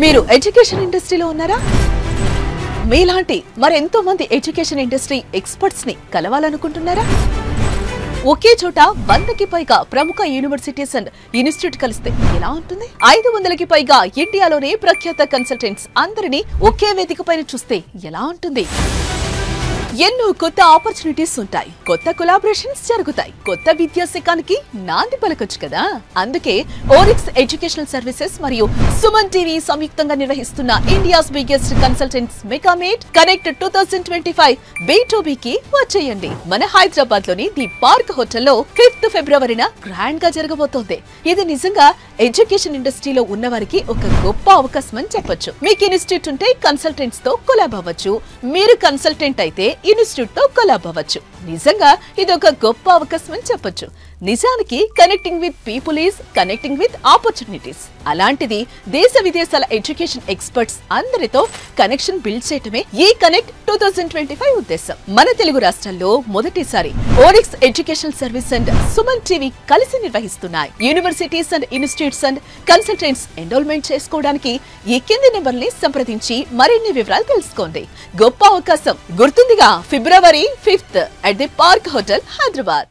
మీరు ఎడ్యుకేషన్ ఇండస్ట్రీలో ఉన్నారా? మీలాంటి మరెంతో మంది ఎడ్యుకేషన్ ఇండస్ట్రీ ఎక్స్పర్ట్స్ ని కలవాలనుకుంటున్నారా? ఒకే చోట 100కి పైగా ప్రముఖ యూనివర్సిటీస్ అండ్ ఇన్స్టిట్యూట్ కలిస్తే ఎలా ఉంటుంది? 500కి పైగా ఇండియాలోనే ప్రఖ్యాత కన్సల్టెంట్స్ అందరినీ ఒకే వేదిక పైన చూస్తే ఎలా ఉంటుంది? ఎన్నో కొత్త ఆపర్చునిటీస్ ఉంటాయి, కొత్త కొలాబరేషన్స్ జరుగుతాయి, కొత్త విద్యా శకానికి నాంది పలకొచ్చు కదా. అందుకే ఓరిక్స్ ఎడ్యుకేషనల్ సర్వీసెస్ మరియు సుమన్ టీవీ సంయుక్తంగా నిర్వహిస్తున్న India's biggest consultants mega meet connect 2025 B2Bకి వచ్చేయండి. మన హైదరాబాద్ లోని ది పార్క్ హోటల్లో 5th ఫిబ్రవరిన గ్రాండ్ గా జరగబోతోంది. ఇది నిజంగా ఎడ్యుకేషన్ ఇండస్ట్రీలో ఉన్న వారికి ఒక గొప్ప అవకాశం అని చెప్పొచ్చు. మీకు ఇన్స్టిట్యూట్ ఉంటే కన్సల్టెంట్స్ తో కొలాబ్ అవ్వచ్చు, మీరు కన్సల్టెంట్ అయితే ఇన్స్టిట్యూట్ తో కొలాబ్ అవ్వచ్చు. నిజంగా ఇది ఒక గొప్ప అవకాశం అని చెప్పొచ్చు. నిజానికి connecting with people is connecting with opportunities. అలాంటిది దేశ విదేశాల ఎడ్యుకేషన్ ఎక్స్పర్ట్స్ అందరితో కనెక్షన్ బిల్డ్ చేయటమే ఈ కనెక్ట్ 2025 ఉద్దేశం. మన తెలుగు రాష్ట్రాల్లో మొదటిసారి Orix educational service and Suman TV కలిసి నిర్వహిస్తున్నాయి. Universities and institutes and consultants enrolment చేసుకోవడానికి ఈ కింది నెంబర్ని సంప్రదించి మరిన్ని వివరాలు తెలుసుకోండి. గొప్ప అవకాశం గుర్తుందిగా, ఫిబ్రవరి 5th at the Park Hotel, Hyderabad.